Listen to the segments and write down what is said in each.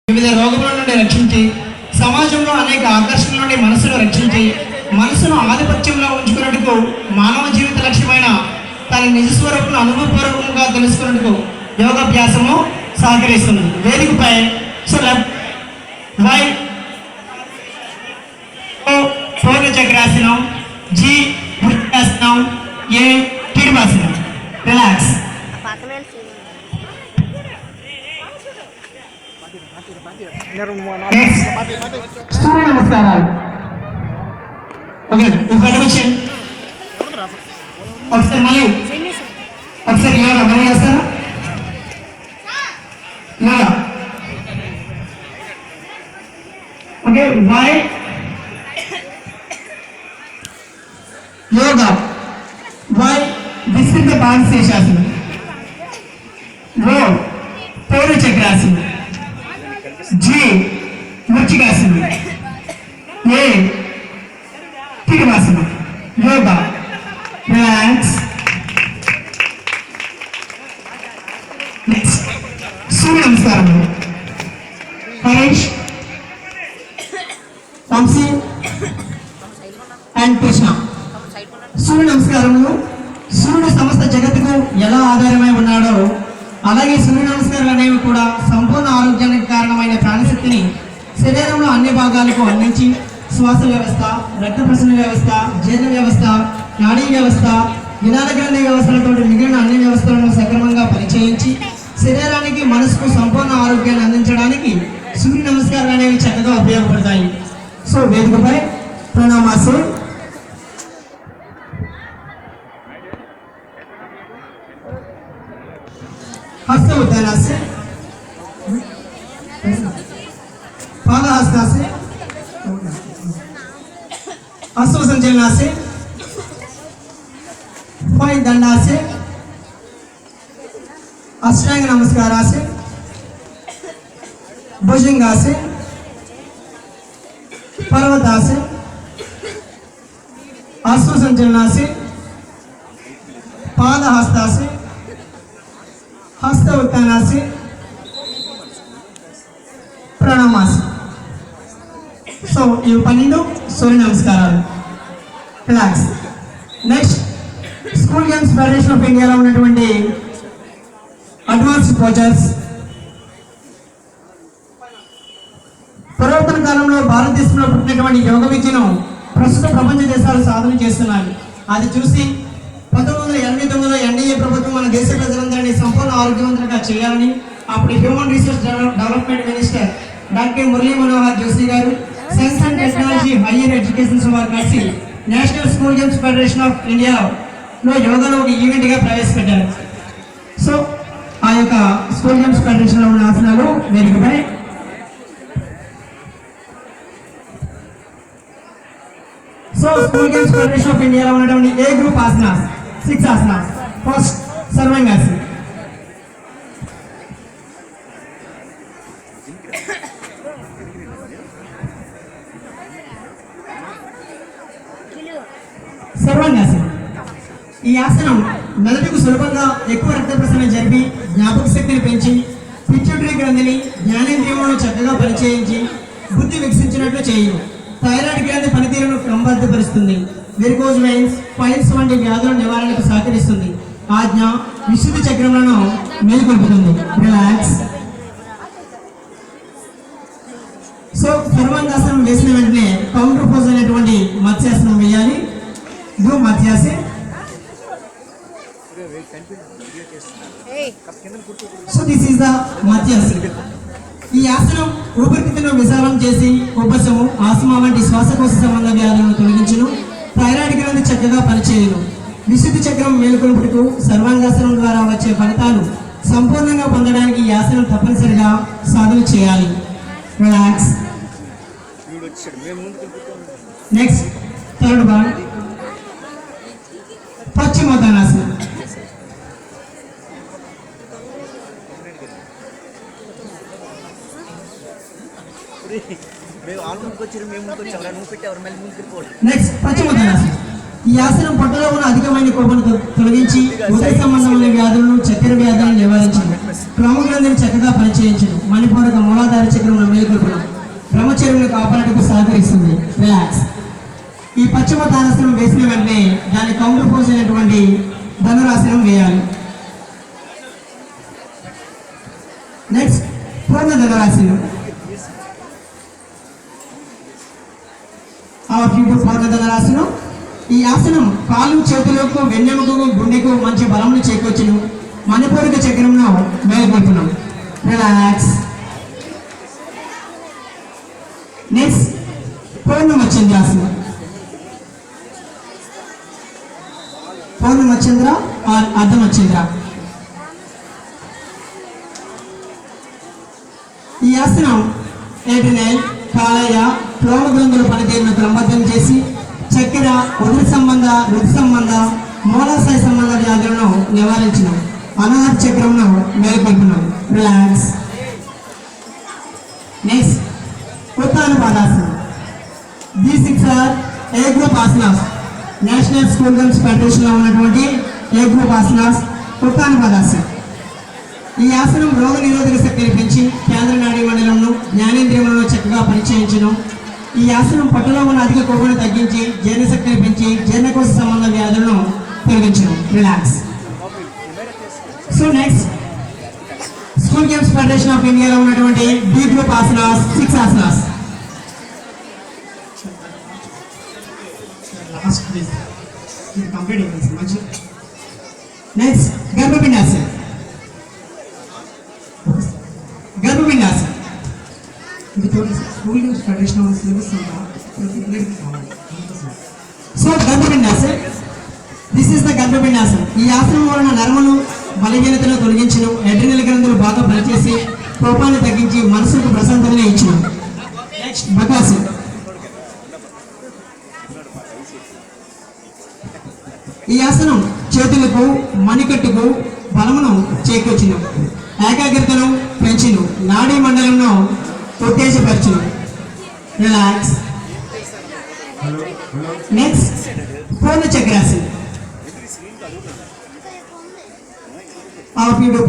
వివిధ రోగముల నుండి రక్షించి సమాజంలో అనేక ఆకర్షణల నుండి మనసును రక్షించి మనసును ఆధిపత్యంలో ఉంచుకున్నట్టుకు మానవ జీవిత లక్ష్యమైన తన నిజస్వరూపును అనుభవపూర్వకంగా తెలుసుకున్నట్టుకు యోగాభ్యాసము సహకరిస్తుంది. వేదికపై వై పూర్ణ చక్రాసనం, జి వృత్తాసనం, ఏ కిడివాసనం. రిలాక్స్. సూర్య నమస్కారాలు. ఓకే, ఇంట్రడక్షన్ ఒకసారి మళ్ళీ ఒకసారి యోగా మళ్ళీ చేస్తారా? Yoga. Okay, why yoga. Why this is the బాన్స్ శేషాసనం. రో పూర్ణ చక్రాసనం, జి వృచ్చికాసనం, ఏ కిడివాసనం. యోగా. రిలాక్స్. నెక్స్ట్ సూర్య నమస్కారం. హరీష్, వంశీ అండ్ కృష్ణ. సూర్య నమస్కారములు సూర్యుడు సమస్త జగత్తుకు ఎలా ఆధారమై ఉన్నాడో అలాగే సూర్య నమస్కారాలు అనేవి కూడా సంపూర్ణ ఆరోగ్యానికి కారణమైన ప్రాణశక్తిని శరీరంలో అన్ని భాగాలకు అందించి శ్వాస వ్యవస్థ, రక్త ప్రసరణ వ్యవస్థ, జీర్ణ వ్యవస్థ, నాడీ వ్యవస్థ, విధాన గ్రంథి వ్యవస్థలతో మిగిలిన అన్ని వ్యవస్థలను సక్రమంగా పరిచయించి శరీరానికి మనసుకు సంపూర్ణ ఆరోగ్యాన్ని అందించడానికి సూర్య నమస్కారాలు అనేవి చక్కగా ఉపయోగపడతాయి. సో వేదికపై ప్రణామాసు. हस्त उद्याना से पादहस्ता से हस्त संचलना से फाइन दंडा से अष्टांग नमस्कार से भुजंगा से पर्वता से हस्त संचलना से पादहस्ता से हस्त उत्थाना से प्रणमासी. సో ఈ 12 సూర్య నమస్కారాలు. Relax. Next school games federation of ఇండియాలో ఉన్నటువంటి అడ్వాన్స్ పోచర్స్. పురాతన కాలంలో భారతదేశంలో పుట్టినటువంటి యోగ విద్యను ప్రస్తుత ప్రపంచ దేశాలు సాధన చేస్తున్నాయి. అది చూసి 1989లో ఎన్డీఏ ప్రభుత్వం మన దేశ ప్రజలందరినీ సంపూర్ణ ఆరోగ్యవంతంగా చేయాలని అప్పుడు human resource development minister doctor Murali Manohar Joshi garu, science and technology higher education వారు కలిసి national school games federation of ఇండియాలో యోగాలో ఒక ఈవెంట్గా ప్రవేశపెట్టారు. సో ఆ యొక్క స్కూల్ గేమ్స్ ఫెడరేషన్లో ఉన్న ఆసనాలు వేదికపై. So school games federation of ఇండియాలో ఉన్నటువంటి A group asanas 6 asanas. First, Sarvangasana. సర్వాంగాసనం. ఈ ఆసనం మెదడుకు సులభంగా ఎక్కువ రక్త ప్రసరణ జరిపి జ్ఞాపక శక్తిని పెంచి పిట్యూటరీ గ్రంథిని జ్ఞానేంద్రియములను చక్కగా పరిచయించి బుద్ధి వికసించినట్లు చేయు. థైరాయిడ్ గ్రంథి పనితీరును క్రమబద్ధపరుస్తుంది. వెరికోజ్ వెయిన్స్, పైల్స్ వంటి వ్యాధుల నివారణకు సహకరిస్తుంది. ఆజ్ఞ విశుద్ధి చక్రములను మేలుకొల్పుతుంది. రిలాక్స్. సో సర్వాంగాసనం వేసిన వెంటనే కౌంటర్ పోజ్ అనేటువంటి మత్స్యాసనం వేయాలి. డూ మత్స్యాసే. సో దిస్ ఈస్ ద మత్స్యాసనం. ఈ ఆసనం ఊపిరితిత్తులను విశాలం చేసి ఉపశము, ఆస్మా వంటి శ్వాసకోశ సంబంధ వ్యాధులను తొలగించును. థైరాయిడ్ గ్రంథి చక్కగా పనిచేయను. విశుద్ధి చక్రం మేలుకొలుపుటకు సర్వాంగాసనం ద్వారా వచ్చే ఫలితాలు సంపూర్ణంగా పొందడానికి ఈ ఆసనం తప్పనిసరిగా సాధన చేయాలి. రిలాక్స్. నెక్స్ట్ థర్డ్ వన్ పశ్చిమోత్తానాసనం. నెక్స్ట్ పశ్చిమోత్తానాసనం. ఈ ఆసనం పొట్టలో ఉన్న అధికమైన కొవ్వును తొలగించి ఉదయ సంబంధమైన వ్యాధులను, చక్కెర వ్యాధులను నివారించింది. క్రమగ్రంథిని చక్కగా పనిచేయించను. మణిపూరక మూలాధార చక్రం రిలాక్స్. ఈ పశ్చిమోత్తానాసనం వేసిన వెంటనే దాని కౌంటర్ పోజ్ అయినటువంటి ధనురాసనం వేయాలి. నెక్స్ట్ పూర్ణ ధనురాసనం. పూర్ణ ధనురాసనం. ఈ ఆసనం కాలు చేతులకు వెన్నెముకకు గుండెకు మంచి బలంను చేకూర్చును. మణిపూరక చక్రంను మేలుకొల్పును. రిలాక్స్. నెక్స్ట్ పూర్ణమచ్చేంద్రాసనం. పూర్ణమచ్చేంద్ర ఆర్ అర్ధమచ్చేంద్ర. ఈ ఆసనం ఏటినైల్ కాలేయ ప్రోమ గ్రంథుల పనితీరును క్రమబద్ధం చేసి చక్కెర ఉదర సంబంధ ఋతు సంబంధ మూలాశయ సంబంధ వ్యాధులను నివారించిన అనాహత చక్రంను మేలుకొల్పును. రిలాక్స్. నెక్స్ట్ ఉత్తానపాదాసనం. These 6 are A group asanas. National school girls federation లో ఉన్నటువంటి ఏ గ్రూప్ ఆసనాస్ ఉత్తానపాదాసనం. ఈ ఆసనం రోగ నిరోధక శక్తిని పెంచి కేంద్ర నాడీ మండలంలో జ్ఞానేంద్రియములను చక్కగా పనిచేయించడం. ఈ ఆసనం పట్టులో ఉన్న అధిక కొవ్వును తగ్గించి జీర్ణశక్తిని పెంచి జీర్ణకోశ సంబంధ వ్యాధులను తొలగించడం. Relax. So next school games federation of ఇండియాలో ఉన్నటువంటి B group asanas 6 asanas. Next గర్భపిండాసనం. గర్భపిండాసనం. School games federation of syllabus so గర్భపిండాసనం. దిస్ ఇస్ ద గర్భపిండాసనం. ఈ ఆసనం వలన నరములు బలహీనతను తొలగించను. ఎడ్రినల్ గ్రంథులు బాగా పనిచేసి కోపాన్ని తగ్గించి మనసుకు ప్రశాంతతను ఇచ్చును. నెక్స్ట్ బకాసనం. ఈ ఆసనం చేతులకు మణికట్టుకు బలమును చేకూర్చును. ఏకాగ్రతను పెంచును. నాడీ మండలంను ఉత్తేజపరచును. రిలాక్స్. నెక్స్ట్ పూర్ణ చక్రాసనం.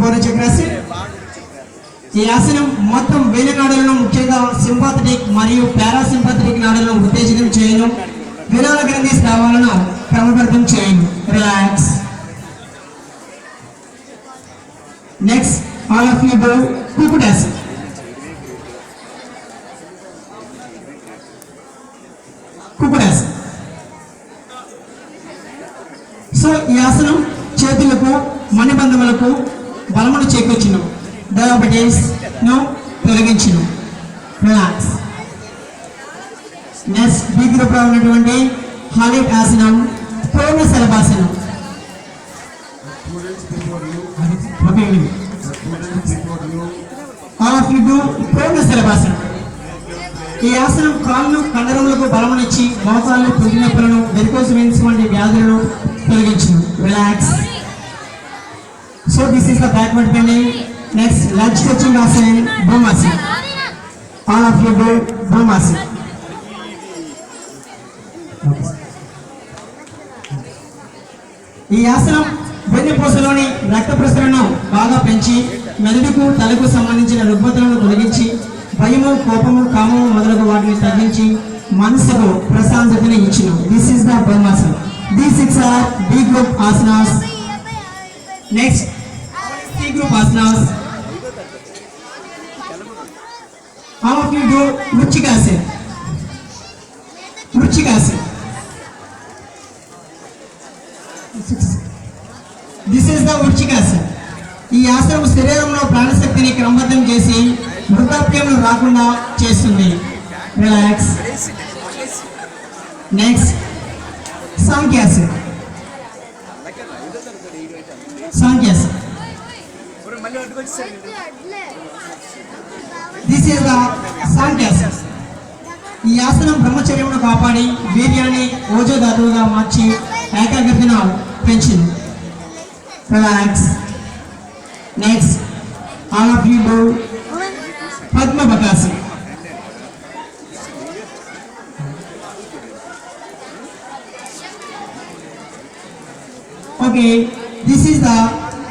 పూర్ణ చక్రాసనం. ఈ ఆసనం మొత్తం వేలి నాడులను ముఖ్యంగా సింపాథటిక్ మరియు పారాసింపాథటిక్ నాడులను ఉత్తేజితం చేయను. విరాళ గ్రంథి స్రావాలను క్రమబద్ధం చేయను. Relax. Next all of you do కుకుడాసనం. కుకుడాసనం. సో ఈ ఆసనం చేతులకు మణిబంధములకు బలమును చేకూర్చును. డయాబెటీస్ ను తొలగించును. రిలాక్స్. నెక్స్ట్ బి గ్రూప్ లో ఉన్నటువంటి హాలిట్ ఆసనం పూర్ణ శలభాసనం. ఆల్ ఆఫ్ యూ డూ పూర్ణ శలభాసనం. ఈ ఆసనం కాళ్ళు కండరములకు బలమునిచ్చి మోకాళ్ళు పుంటి నొప్పులను వెరికోస్ వెయిన్స్ వంటి వ్యాధులను తొలగించును. Relax. So this is the backward bending. Next leg stretching ఆసనం భూమాసనం. ఆల్ ఆఫ్ యూ డూ భూమాసనం. ఈ ఆసనం వెన్నుపూసలోని రక్త ప్రసరణను బాగా పెంచి మెదడుకు తలకు సంబంధించిన రుగ్మతలను తొలగించి భయము కోపము కామము మొదలగు వాటిని తగ్గించి మనసుకు ప్రశాంతతను ఇచ్చును. దిస్ ఇస్ ద భూమాసనం. These 6 are B group asanas. Next C group asanas. All of you do వృచ్చికాసనం. వృచ్చికాసనం. దిస్ ఇస్ ద వృచ్చికాసనం. ఈ ఆసనం శరీరంలో ప్రాణశక్తిని క్రమబద్ధం చేసి వృద్ధాప్యం రాకుండా చేస్తుంది. రిలాక్స్. నెక్స్ట్ సాంఖ్యాసనం. సాంఖ్యాసనం. దిస్ ఇస్ ద సాంఖ్యాసనం. ఈ ఆసనం బ్రహ్మచర్యమును కాపాడి వీర్యాన్ని ఓజో ధాతువుగా మార్చి ఏకాగ్రతను పెంచింది. Relax. Next all of you do పద్మబకాసనం. ఓకే, దిస్ ఈస్ ద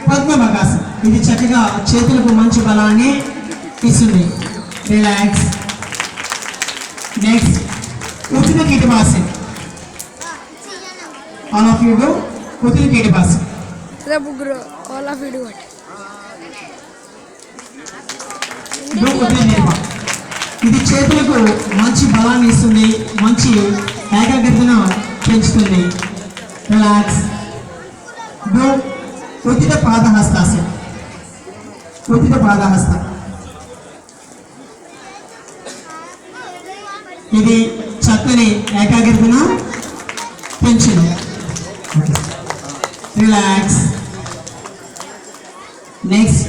పద్మబకాసనం. ఇది చక్కగా చేతులకు మంచి బలాన్ని ఇస్తుంది. Relax. Next Uthina Kitibasi. All of you do Uthina Kitibasi. All of you do it. Do Uthina Kitibasi. ఇది చేతులకు మంచి బలాన్ని ఇస్తుంది, మంచి ఏకాగ్రతను పెంచుతుంది. రిలాక్స్. డూ ఉచిత పాదహస్తాసనం. ఉచిత పాదహస్త ఇది చక్కని ఏకాగ్రతను పెంచుతుంది. Relax. Next.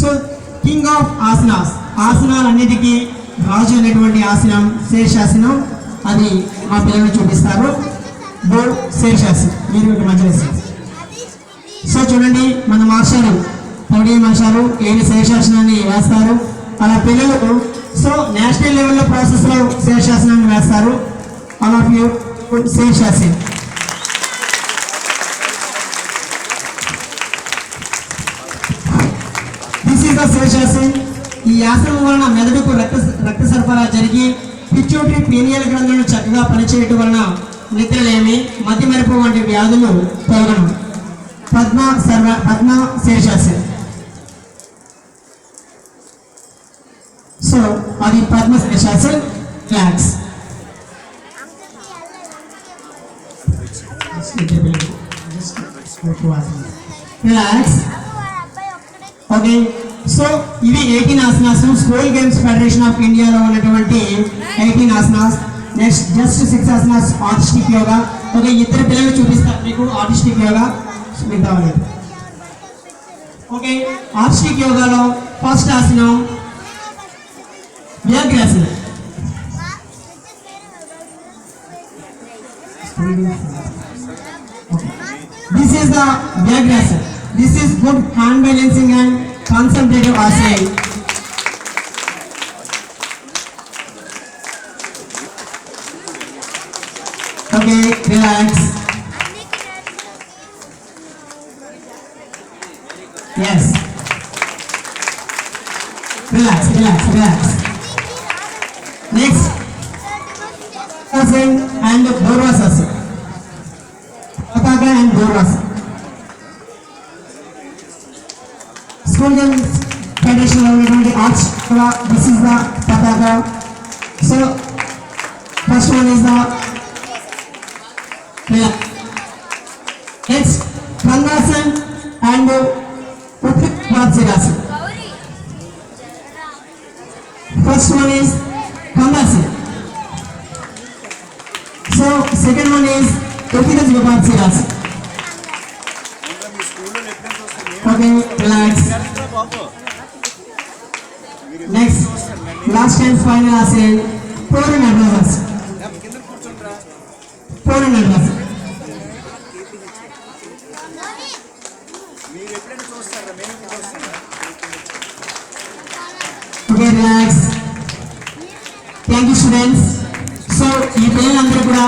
So king of asanas, ఆసనాలన్నిటికీ రాజు అనేటువంటి ఆసనం శీర్షాసనం. అది మా పిల్లలు చూపిస్తారు. బో శీర్షాసనం మీరు ఒకటి మంచి. సో చూడండి, మన మాస్టారు పౌడి మాస్టారు ఏది శీర్షాసనాన్ని వేస్తారు. అలా పిల్లలు సో నేషనల్ లెవెల్లో ప్రాసెస్లో శీర్షాసనాన్ని వేస్తారు. ఆల్ ఆఫ్ యూ శీర్షాసనం. దిస్ ఈస్ ద శీర్షాసనం. ఈ ఆసనం వలన మెదడుకు రక్త సరఫరా జరిగి పిట్యూటరీ పీనియల్ గ్రంథులను చక్కగా పనిచేయటం వలన నిద్రలేమి, మతిమరుపు వంటి వ్యాధులు తొలగను. పద్మ శీర్షాసనం. సో అది పద్మ శీర్షాసనం. రిలాక్స్. రిలాక్స్. ఓకే. సో ఇవి 18 asanas. School games federation of ఇండియాలో ఉన్నటువంటి 18 asanas. Next just 6 asanas artistic yoga. Okay, ఇద్దరు పిల్లలు చూపిస్తారు మీకు ఆర్టిస్టిక్ యోగా. ఓకే, ఆర్టిస్టిక్ యోగాలో ఫస్ట్ ఆసనం వ్యాఘ్రాసనం. This is the Vyagrasana. This is good hand balancing and concentrative asana. Okay, relax. Yes. Relax, relax, relax. Next, asana and Dharmasasana. Pataka and Dharmasasana. School Games Federation of Arts. This is the Pataka. So, first one is the next Kandasana and Uttarapadasana. First one is Kandasana. So, second one is Uttarapadasana. Okay, relax. Next, last and final asana, Purnadasana. Purnadasana. Okay, relax. Thank you, students. So, ఈ పిల్లలందరూ కూడా